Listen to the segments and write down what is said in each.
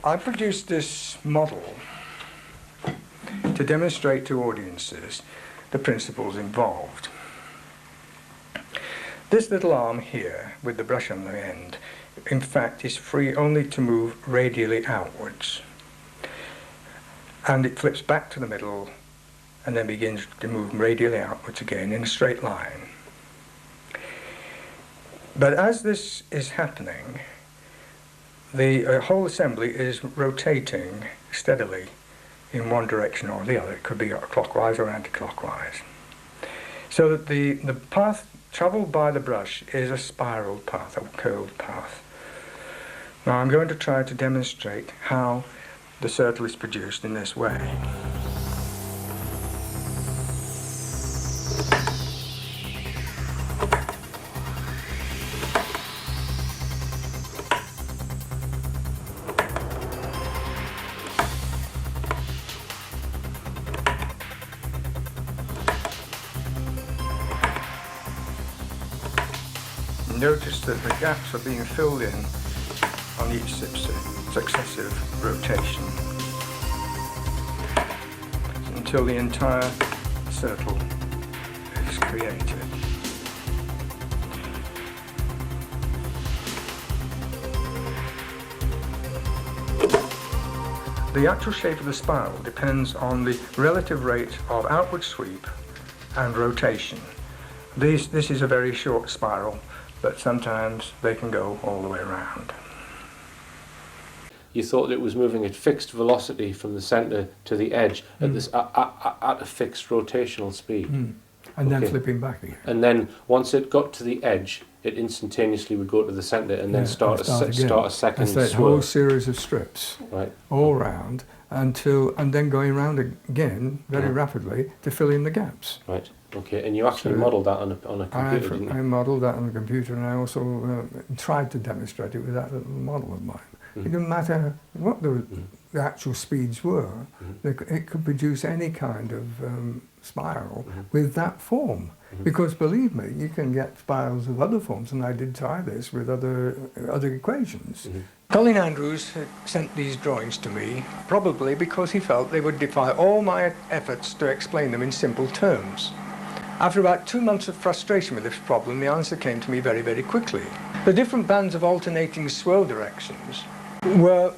I produced this model to demonstrate to audiences the principles involved. This little arm here, with the brush on the end, in fact is free only to move radially outwards. And it flips back to the middle and then begins to move radially outwards again in a straight line. But as this is happening, the whole assembly is rotating steadily in one direction or the other. It could be clockwise or anti-clockwise. So that the path travelled by the brush is a spiral path, a curved path. Now I'm going to try to demonstrate how the circle is produced in this way. Notice that the gaps are being filled in on each successive rotation until the entire circle is created. The actual shape of the spiral depends on the relative rate of outward sweep and rotation. This is a very short spiral, but sometimes they can go all the way around. You thought it was moving at fixed velocity from the centre to the edge at this at a fixed rotational speed. And then flipping back again. And then once it got to the edge, it instantaneously would go to the centre and then start a second swerve. A whole series of strips, right, all round, and then going round again very rapidly to fill in the gaps. Right. Okay. And you actually modelled that on a computer, didn't you? I modelled that on a computer, and I also tried to demonstrate it with that little model of mine. It didn't matter what the actual speeds were; it could produce any kind of spiral with that form. Because believe me, you can get spirals of other forms, and I did try this with other equations. Colin Andrews sent these drawings to me, probably because he felt they would defy all my efforts to explain them in simple terms. After about 2 months of frustration with this problem, the answer came to me very, very quickly. The different bands of alternating swirl directions were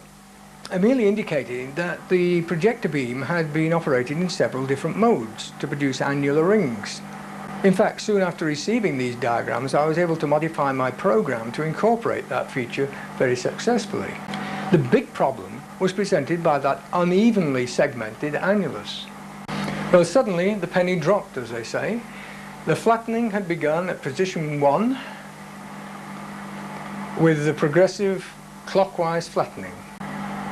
merely indicating that the projector beam had been operated in several different modes to produce annular rings. In fact, soon after receiving these diagrams, I was able to modify my program to incorporate that feature very successfully. The big problem was presented by that unevenly segmented annulus. Well, suddenly the penny dropped, as they say. The flattening had begun at position 1 with the progressive clockwise flattening.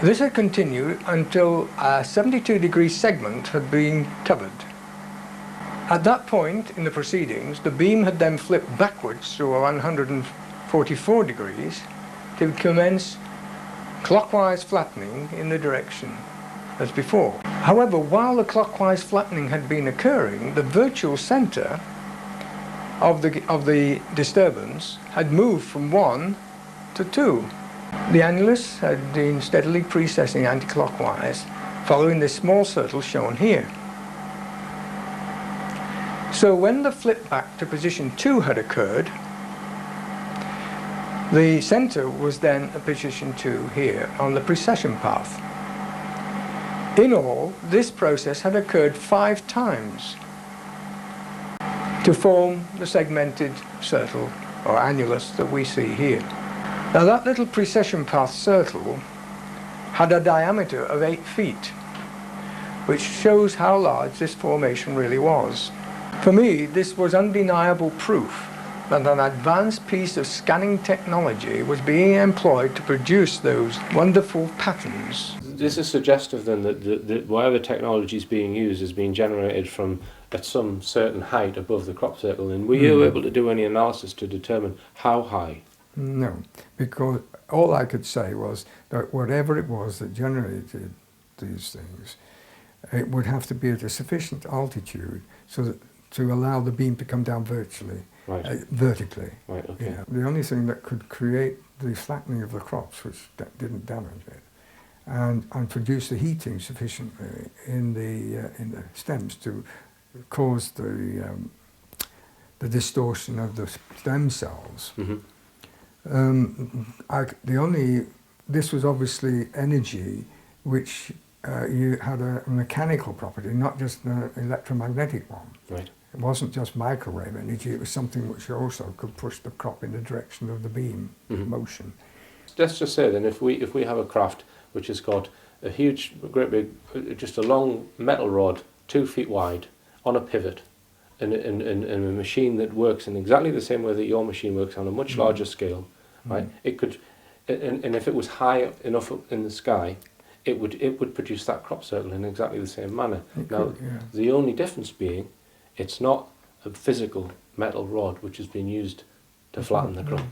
This had continued until a 72-degree segment had been covered. At that point in the proceedings, the beam had then flipped backwards through 144 degrees to commence clockwise flattening in the direction as before. However, while the clockwise flattening had been occurring, the virtual centre of the disturbance had moved from 1 to 2. The annulus had been steadily precessing anti-clockwise, following this small circle shown here. So when the flip back to position 2 had occurred, the centre was then at position 2 here on the precession path. In all, this process had occurred 5 times to form the segmented circle or annulus that we see here. Now that little precession path circle had a diameter of 8 feet, which shows how large this formation really was. For me, this was undeniable proof that an advanced piece of scanning technology was being employed to produce those wonderful patterns. This is suggestive then that whatever technology is being used is being generated from at some certain height above the crop circle. And were you able to do any analysis to determine how high? No, because all I could say was that whatever it was that generated these things, it would have to be at a sufficient altitude so that to allow the beam to come down vertically. Right, okay. The only thing that could create the flattening of the crops, which didn't damage it, and produce the heating sufficiently in the stems to cause the distortion of the stem cells. This was obviously energy which you had a mechanical property, not just an electromagnetic one. Right. It wasn't just microwave energy, it was something which also could push the crop in the direction of the beam motion. Let's just say then, if we have a craft which has got a huge, great big, just a long metal rod, 2 feet wide, on a pivot, and a machine that works in exactly the same way that your machine works on a much larger scale, right? It could, and if it was high enough up in the sky, it would produce that crop circle in exactly the same manner. The only difference being, it's not a physical metal rod which has been used to flatten the crop.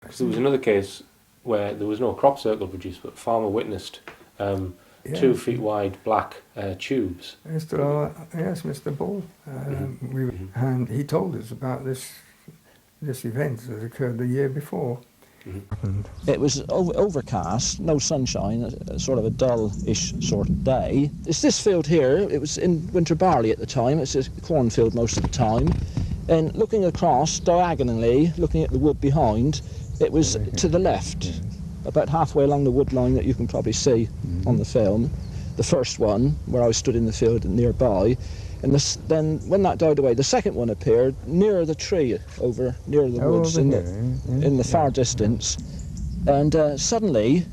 Because there was another case where there was no crop circle produced, but the farmer witnessed 2 feet wide black tubes. Yes, Mr. Ball. And he told us about this event that occurred the year before. It was overcast, no sunshine, sort of a dull-ish sort of day. It's this field here. It was in winter barley at the time. It's a cornfield most of the time. And looking across diagonally, looking at the wood behind, it was to the left, about halfway along the wood line that you can probably see on the film. The first one, where I stood in the field nearby, and then when that died away, the second one appeared near the tree, near the woods in the far distance. And suddenly,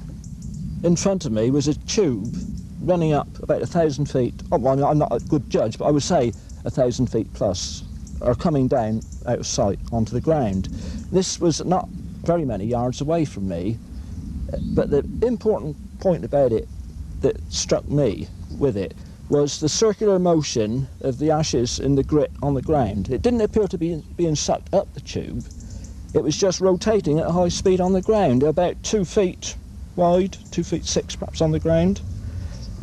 in front of me was a tube running up about 1,000 feet. Oh, well, I'm not a good judge, but I would say 1,000 feet plus, or coming down out of sight onto the ground. This was not very many yards away from me, but the important point about it that struck me with it was the circular motion of the ashes in the grit on the ground. It didn't appear to be being sucked up the tube. It was just rotating at high speed on the ground, about 2 feet wide, 2 feet 6 perhaps on the ground.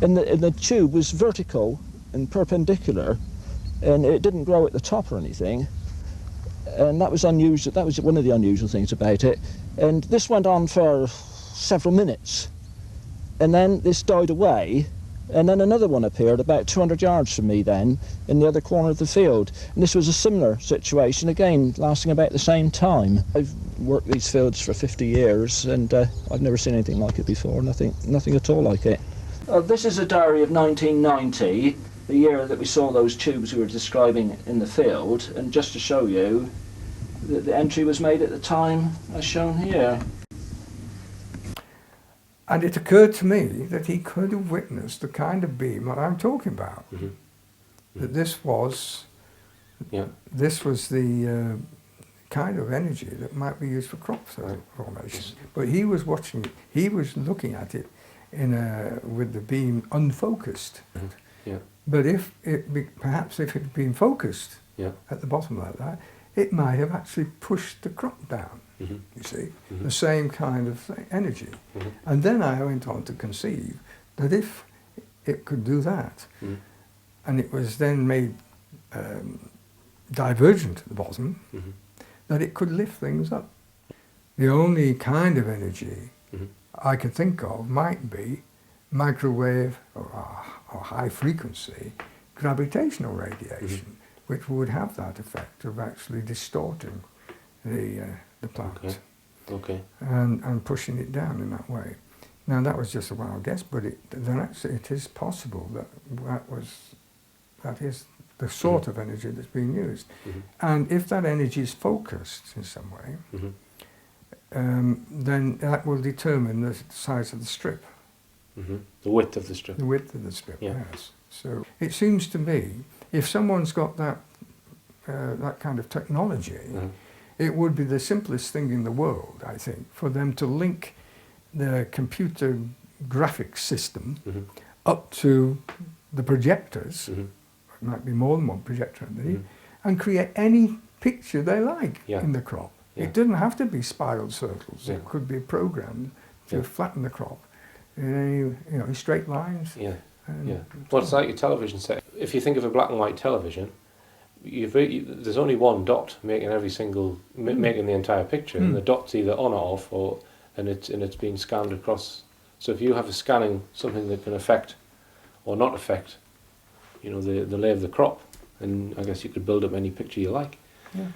And the tube was vertical and perpendicular, and it didn't grow at the top or anything. And that was unusual. That was one of the unusual things about it. And this went on for several minutes. And then this died away, and then another one appeared about 200 yards from me then, in the other corner of the field. And this was a similar situation, again, lasting about the same time. I've worked these fields for 50 years, and I've never seen anything like it before, nothing at all like it. This is a diary of 1990, the year that we saw those tubes we were describing in the field, and just to show you that the entry was made at the time as shown here. And it occurred to me that he could have witnessed the kind of beam that I'm talking about. That this was the kind of energy that might be used for crop formation. But he was watching it, he was looking at it with the beam unfocused. But perhaps if it had been focused at the bottom like that, it might have actually pushed the crop down. You see, the same kind of energy. And then I went on to conceive that if it could do that, and it was then made divergent at the bottom, that it could lift things up. The only kind of energy I could think of might be microwave or high frequency gravitational radiation, which would have that effect of actually distorting the plant and pushing it down in that way. Now that was just a wild guess, but then actually it is possible that is the sort of energy that's being used. And if that energy is focused in some way, then that will determine the size of the strip. The width of the strip. The width of the strip, yes. So it seems to me, if someone's got that kind of technology, it would be the simplest thing in the world, I think, for them to link the computer graphics system up to the projectors, it might be more than one projector underneath, and create any picture they like in the crop. It doesn't have to be spiral circles. It could be programmed to flatten the crop in in straight lines. Well, it's like your television set. If you think of a black and white television, there's only one dot making every single making the entire picture, and the dot's either on or off, and it's being scanned across. So if you have a scanning something that can affect or not affect, the lay of the crop, and I guess you could build up any picture you like. Yeah.